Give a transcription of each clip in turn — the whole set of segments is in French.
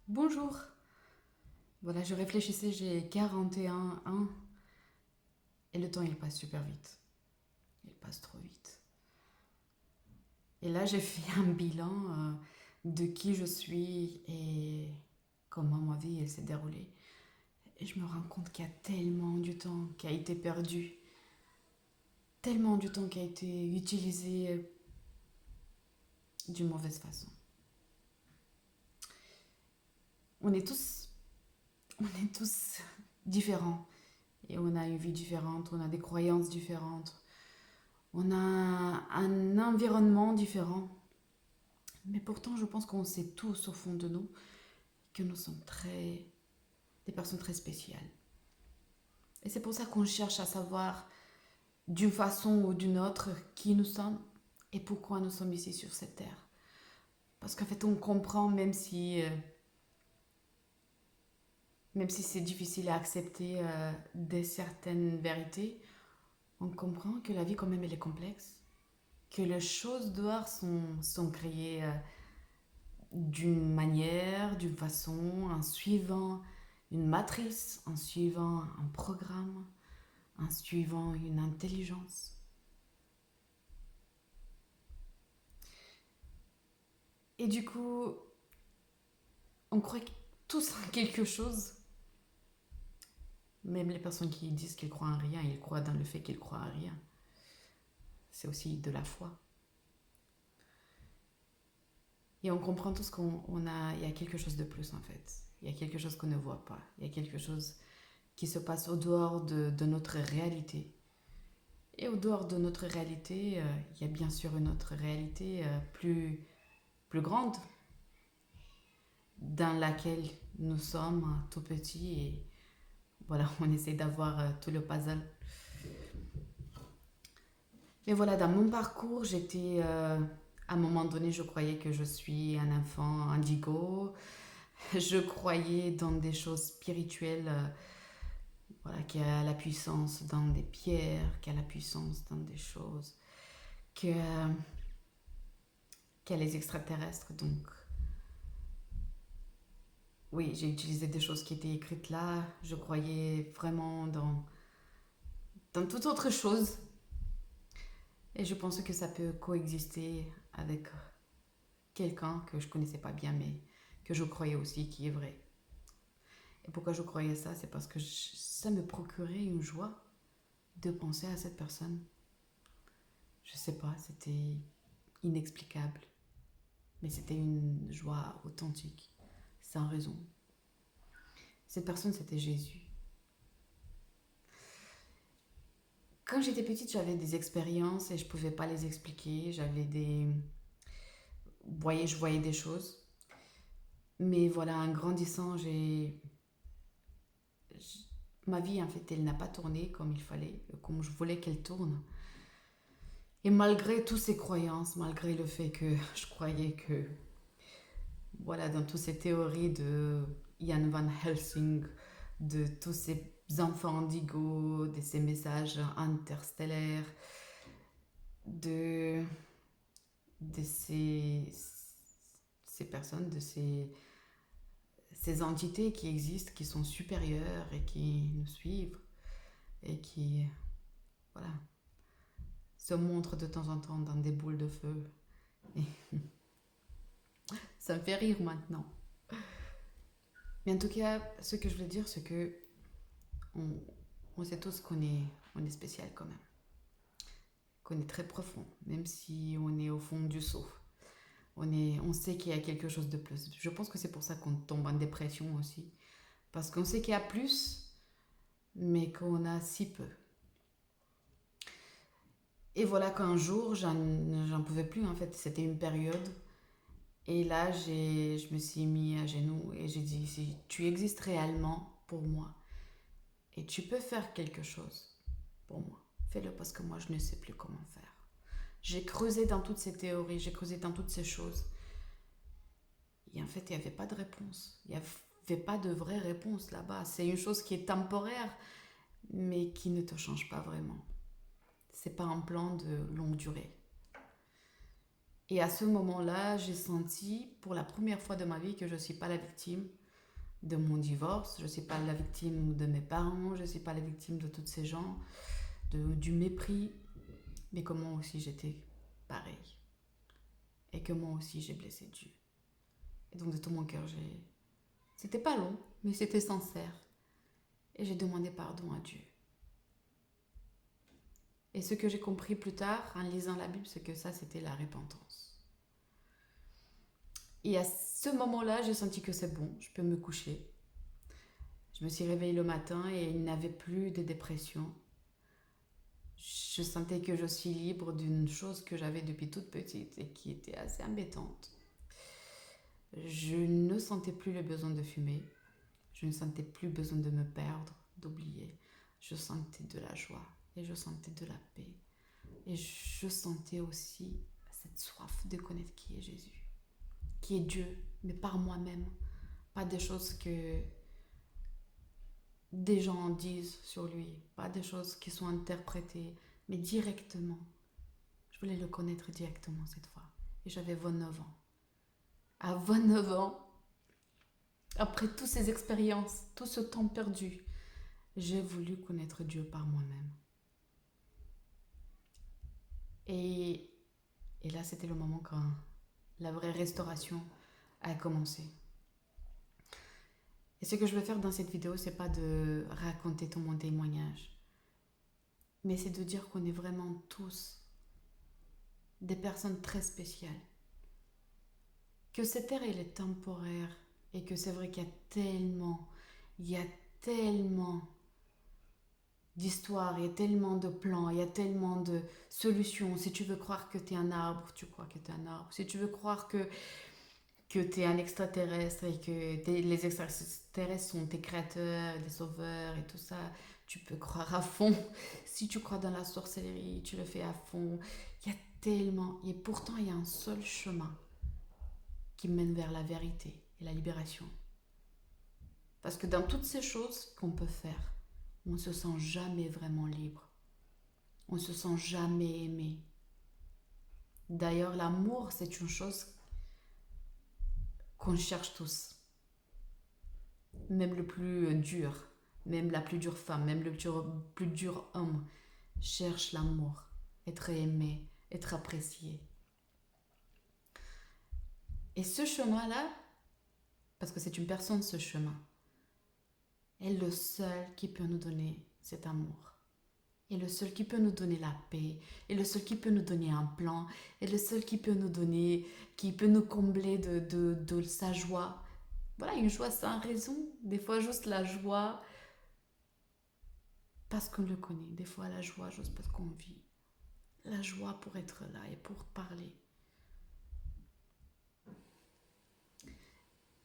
Bonjour. Voilà, je réfléchissais, j'ai 41 ans et le temps il passe super vite. Il passe trop vite. Et là, j'ai fait un bilan de qui je suis et comment ma vie elle s'est déroulée. Et je me rends compte qu'il y a tellement du temps qui a été perdu, tellement du temps qui a été utilisé d'une mauvaise façon. On est tous, on est tous différents et on a une vie différente, on a des croyances différentes, on a un environnement différent. Mais pourtant, je pense qu'on sait tous au fond de nous que nous sommes des personnes très spéciales. Et c'est pour ça qu'on cherche à savoir d'une façon ou d'une autre qui nous sommes et pourquoi nous sommes ici sur cette terre. Parce qu'en fait, on comprend, même si c'est difficile à accepter des certaines vérités, on comprend que la vie quand même elle est complexe, que les choses dehors sont créées d'une manière, d'une façon, en suivant une matrice, en suivant un programme, en suivant une intelligence. Et du coup, on croit tous en quelque chose. Même les personnes qui disent qu'ils croient en rien, ils croient dans le fait qu'ils croient en rien. C'est aussi de la foi. Et on comprend tous il y a quelque chose de plus en fait. Il y a quelque chose qu'on ne voit pas. Il y a quelque chose qui se passe au dehors de notre réalité. Et au dehors de notre réalité, il y a bien sûr une autre réalité plus grande, dans laquelle nous sommes tout petits et voilà, on essaie d'avoir tout le puzzle. Mais voilà, dans mon parcours, à un moment donné, je croyais que je suis un enfant indigo. Je croyais dans des choses spirituelles, voilà, qui a la puissance dans des pierres, qui a la puissance dans des choses, que, qu'il y a les extraterrestres. Donc, oui, j'ai utilisé des choses qui étaient écrites là. Je croyais vraiment dans toute autre chose. Et je pense que ça peut coexister avec quelqu'un que je connaissais pas bien, mais que je croyais aussi qui est vrai. Et pourquoi je croyais ça, c'est parce que ça me procurait une joie de penser à cette personne. Je sais pas, c'était inexplicable, mais c'était une joie authentique, sans raison. Cette personne, c'était Jésus. Quand j'étais petite, j'avais des expériences et je pouvais pas les expliquer. Je voyais des choses. Mais voilà, en grandissant, ma vie, en fait, elle n'a pas tourné comme il fallait, comme je voulais qu'elle tourne. Et malgré toutes ces croyances, malgré le fait que je croyais que, voilà, dans toutes ces théories de Ian Van Helsing, de tous ces enfants indigo, de ces messages interstellaires, de, de ces personnes, ces entités qui existent, qui sont supérieures et qui nous suivent et qui, voilà, se montrent de temps en temps dans des boules de feu. Et ça me fait rire maintenant. Mais en tout cas, ce que je voulais dire, c'est que on, on sait tous on est spécial quand même, qu'on est très profond, même si on est au fond du seau. On sait qu'il y a quelque chose de plus. Je pense que c'est pour ça qu'on tombe en dépression aussi, parce qu'on sait qu'il y a plus, mais qu'on a si peu. Et voilà qu'un jour, j'en pouvais plus en fait. C'était une période. Et là, je me suis mis à genoux et j'ai dit, si tu existes réellement pour moi et tu peux faire quelque chose pour moi, fais-le parce que moi, je ne sais plus comment faire. J'ai creusé dans toutes ces théories, j'ai creusé dans toutes ces choses. Et en fait, il n'y avait pas de réponse. Il n'y avait pas de vraie réponse là-bas. C'est une chose qui est temporaire, mais qui ne te change pas vraiment. C'est pas un plan de longue durée. Et à ce moment-là, j'ai senti pour la première fois de ma vie que je ne suis pas la victime de mon divorce, je ne suis pas la victime de mes parents, je ne suis pas la victime de tous ces gens, du mépris, mais que moi aussi j'étais pareil. Et que moi aussi j'ai blessé Dieu. Et donc de tout mon cœur, c'était pas long, mais c'était sincère. Et j'ai demandé pardon à Dieu. Et ce que j'ai compris plus tard en lisant la Bible, c'est que ça, c'était la repentance. Et à ce moment-là, j'ai senti que c'est bon, je peux me coucher. Je me suis réveillée le matin et il n'y avait plus de dépression. Je sentais que je suis libre d'une chose que j'avais depuis toute petite et qui était assez embêtante. Je ne sentais plus le besoin de fumer. Je ne sentais plus besoin de me perdre, d'oublier. Je sentais de la joie et je sentais de la paix. Et je sentais aussi cette soif de connaître qui est Jésus, qui est Dieu, mais par moi-même. Pas des choses que des gens disent sur lui, pas des choses qui sont interprétées, mais directement. Je voulais le connaître directement cette fois. Et j'avais 29 ans. À 29 ans, après toutes ces expériences, tout ce temps perdu, j'ai voulu connaître Dieu par moi-même. Et, et là, c'était le moment quand la vraie restauration a commencé. Et ce que je veux faire dans cette vidéo, c'est pas de raconter tout mon témoignage, mais c'est de dire qu'on est vraiment tous des personnes très spéciales. Que cette ère, elle est temporaire et que c'est vrai qu'il y a tellement d'histoires, il y a tellement de plans, il y a tellement de solutions. Si tu veux croire que tu es un arbre, tu crois que tu es un arbre. Si tu veux croire que tu es un extraterrestre et que les extraterrestres sont tes créateurs, des sauveurs et tout ça, tu peux croire à fond. Si tu crois dans la sorcellerie, tu le fais à fond. Il y a tellement, et pourtant il y a un seul chemin qui mène vers la vérité et la libération. Parce que dans toutes ces choses qu'on peut faire, on ne se sent jamais vraiment libre. On ne se sent jamais aimé. D'ailleurs, l'amour, c'est une chose qu'on cherche tous. Même le plus dur, même la plus dure femme, même le plus dur homme cherche l'amour, être aimé, être apprécié. Et ce chemin-là, parce que c'est une personne ce chemin, est le seul qui peut nous donner cet amour. Et le seul qui peut nous donner la paix, et le seul qui peut nous donner un plan, et le seul qui peut nous donner, qui peut nous combler de sa joie. Voilà, une joie sans raison. Des fois, juste la joie parce qu'on le connaît. Des fois, la joie juste parce qu'on vit. La joie pour être là et pour parler.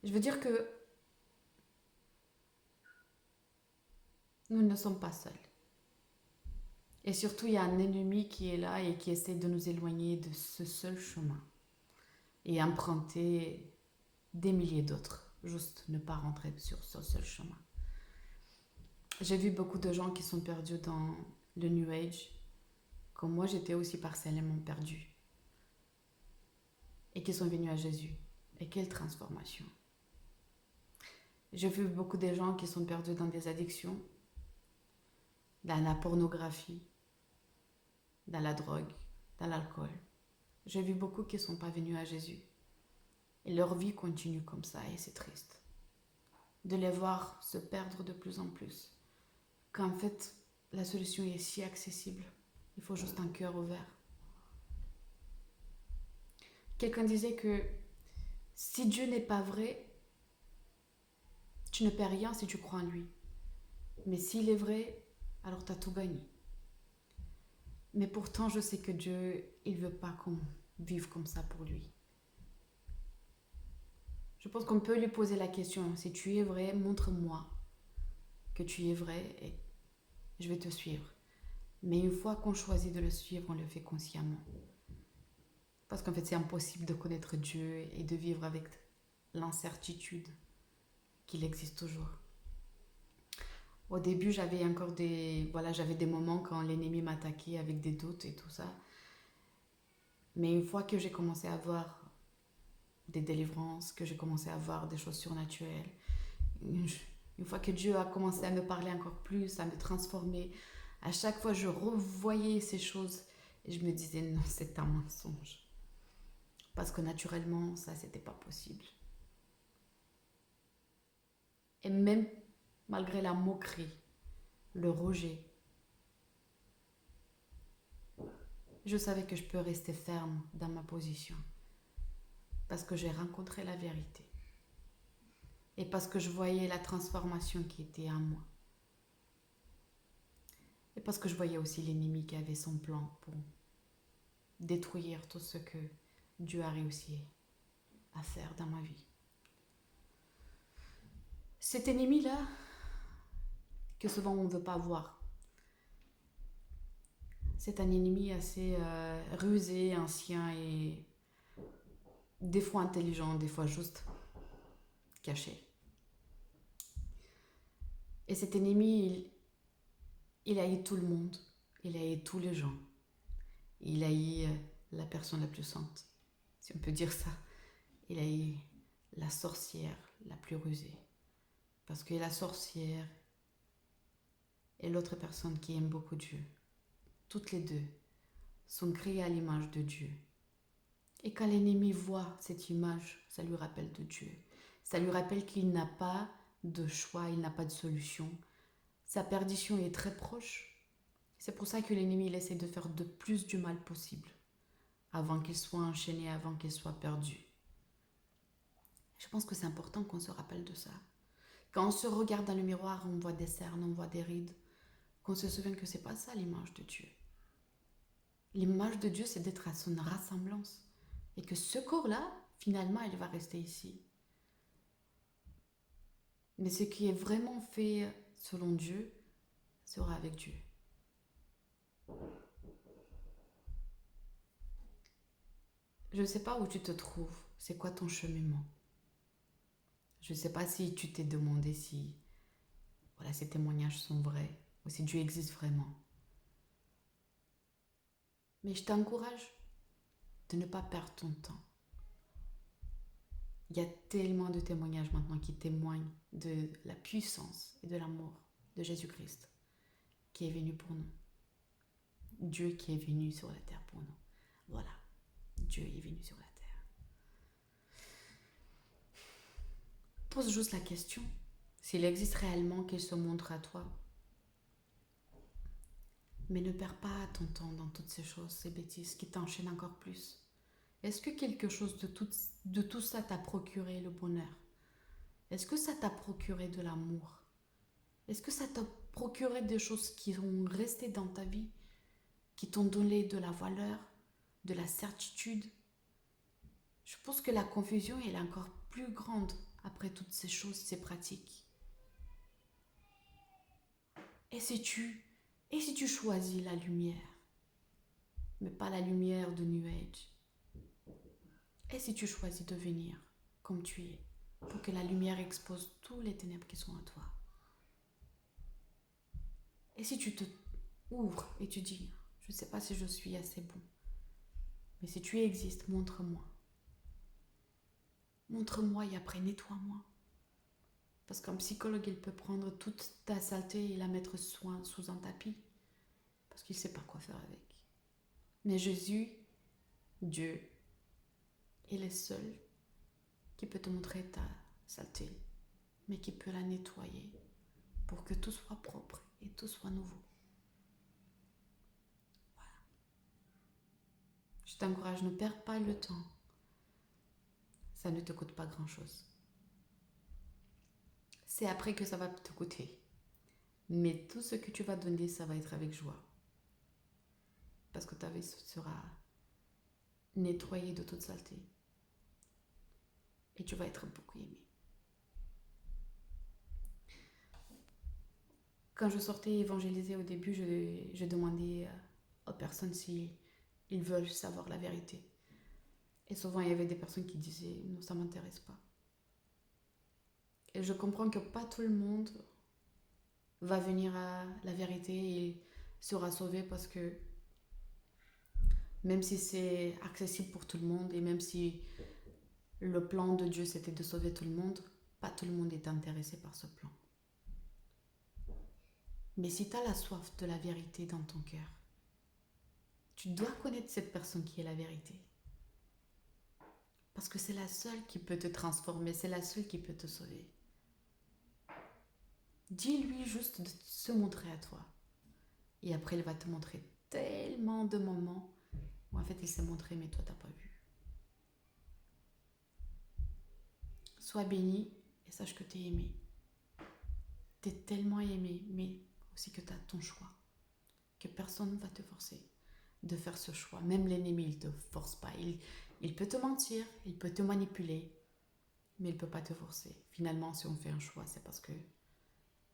Je veux dire que nous ne sommes pas seuls. Et surtout, il y a un ennemi qui est là et qui essaie de nous éloigner de ce seul chemin. Et emprunter des milliers d'autres. Juste ne pas rentrer sur ce seul chemin. J'ai vu beaucoup de gens qui sont perdus dans le New Age. Comme moi, j'étais aussi partiellement perdue. Et qui sont venus à Jésus. Et quelle transformation. J'ai vu beaucoup de gens qui sont perdus dans des addictions, dans la pornographie, dans la drogue, dans l'alcool. J'ai vu beaucoup qui ne sont pas venus à Jésus. Et leur vie continue comme ça et c'est triste. De les voir se perdre de plus en plus. Qu'en fait, la solution est si accessible. Il faut juste un cœur ouvert. Quelqu'un disait que si Dieu n'est pas vrai, tu ne perds rien si tu crois en lui. Mais s'il est vrai, alors tu as tout gagné. Mais pourtant, je sais que Dieu, il ne veut pas qu'on vive comme ça pour lui. Je pense qu'on peut lui poser la question, si tu es vrai, montre-moi que tu es vrai et je vais te suivre. Mais une fois qu'on choisit de le suivre, on le fait consciemment. Parce qu'en fait, c'est impossible de connaître Dieu et de vivre avec l'incertitude qu'il existe toujours. Au début, j'avais encore j'avais des moments quand l'ennemi m'attaquait avec des doutes et tout ça. Mais une fois que j'ai commencé à voir des délivrances, que j'ai commencé à voir des choses surnaturelles, une fois que Dieu a commencé à me parler encore plus, à me transformer, à chaque fois je revoyais ces choses et je me disais non, c'est un mensonge. Parce que naturellement, ça, c'était pas possible. Et même malgré la moquerie, le rejet, je savais que je peux rester ferme dans ma position. Parce que j'ai rencontré la vérité. Et parce que je voyais la transformation qui était en moi. Et parce que je voyais aussi l'ennemi qui avait son plan pour détruire tout ce que Dieu a réussi à faire dans ma vie. Cet ennemi-là, que souvent on ne veut pas voir, c'est un ennemi assez rusé, ancien et des fois intelligent, des fois juste caché. Et cet ennemi, il haït tout le monde, il haït tous les gens. Il haït la personne la plus sainte, si on peut dire ça. Il haït la sorcière la plus rusée. Parce que la sorcière et l'autre personne qui aime beaucoup Dieu, toutes les deux, sont créées à l'image de Dieu. Et quand l'ennemi voit cette image, ça lui rappelle de Dieu. Ça lui rappelle qu'il n'a pas de choix, il n'a pas de solution. Sa perdition est très proche. C'est pour ça que l'ennemi il essaie de faire de plus du mal possible, avant qu'il soit enchaîné, avant qu'il soit perdu. Je pense que c'est important qu'on se rappelle de ça. Quand on se regarde dans le miroir, on voit des cernes, on voit des rides, qu'on se souvienne que c'est pas ça l'image de Dieu. L'image de Dieu, c'est d'être à son rassemblance. Et que ce corps-là, finalement, il va rester ici. Mais ce qui est vraiment fait selon Dieu sera avec Dieu. Je ne sais pas où tu te trouves, c'est quoi ton cheminement. Je ne sais pas si tu t'es demandé si voilà, ces témoignages sont vrais ou si Dieu existe vraiment. Mais je t'encourage de ne pas perdre ton temps. Il y a tellement de témoignages maintenant qui témoignent de la puissance et de l'amour de Jésus-Christ qui est venu pour nous. Dieu qui est venu sur la terre pour nous. Voilà, Dieu est venu sur la terre. Pose juste la question, s'il existe réellement, qu'il se montre à toi. Mais ne perds pas ton temps dans toutes ces choses, ces bêtises qui t'enchaînent encore plus. Est-ce que quelque chose de tout ça t'a procuré le bonheur? Est-ce que ça t'a procuré de l'amour? Est-ce que ça t'a procuré des choses qui sont restées dans ta vie, qui t'ont donné de la valeur, de la certitude? Je pense que la confusion elle est encore plus grande après toutes ces choses, ces pratiques. Et si tu choisis la lumière, mais pas la lumière de New Age? Et si tu choisis de venir comme tu es, pour que la lumière expose tous les ténèbres qui sont en toi? Et si tu te ouvres et tu dis, je ne sais pas si je suis assez bon, mais si tu existes, montre-moi. Montre-moi et après nettoie-moi. Parce qu'un psychologue, il peut prendre toute ta saleté et la mettre sous un tapis. Parce qu'il ne sait pas quoi faire avec. Mais Jésus, Dieu, il est seul qui peut te montrer ta saleté, mais qui peut la nettoyer pour que tout soit propre et tout soit nouveau. Voilà. Je t'encourage, ne perds pas le temps. Ça ne te coûte pas grand-chose. C'est après que ça va te coûter. Mais tout ce que tu vas donner, ça va être avec joie. Parce que ta vie sera nettoyée de toute saleté. Et tu vas être beaucoup aimé. Quand je sortais évangéliser au début, je demandais aux personnes si ils veulent savoir la vérité. Et souvent, il y avait des personnes qui disaient « non, ça ne m'intéresse pas ». Et je comprends que pas tout le monde va venir à la vérité et sera sauvé parce que Même si c'est accessible pour tout le monde et même si le plan de Dieu c'était de sauver tout le monde, pas tout le monde est intéressé par ce plan. Mais si tu as la soif de la vérité dans ton cœur, tu dois connaître cette personne qui est la vérité. Parce que c'est la seule qui peut te transformer, c'est la seule qui peut te sauver. Dis-lui juste de se montrer à toi. Et après, il va te montrer tellement de moments où en fait il s'est montré, mais toi, t'as pas vu. Sois béni et sache que tu es aimé. Tu es tellement aimé, mais aussi que tu as ton choix. Que personne ne va te forcer de faire ce choix. Même l'ennemi, il ne te force pas. Il peut te mentir, il peut te manipuler, mais il ne peut pas te forcer. Finalement, si on fait un choix, c'est parce que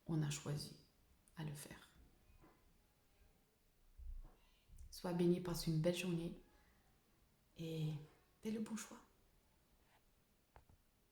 on a choisi à le faire. Sois béni, passe une belle journée et fais le bon choix.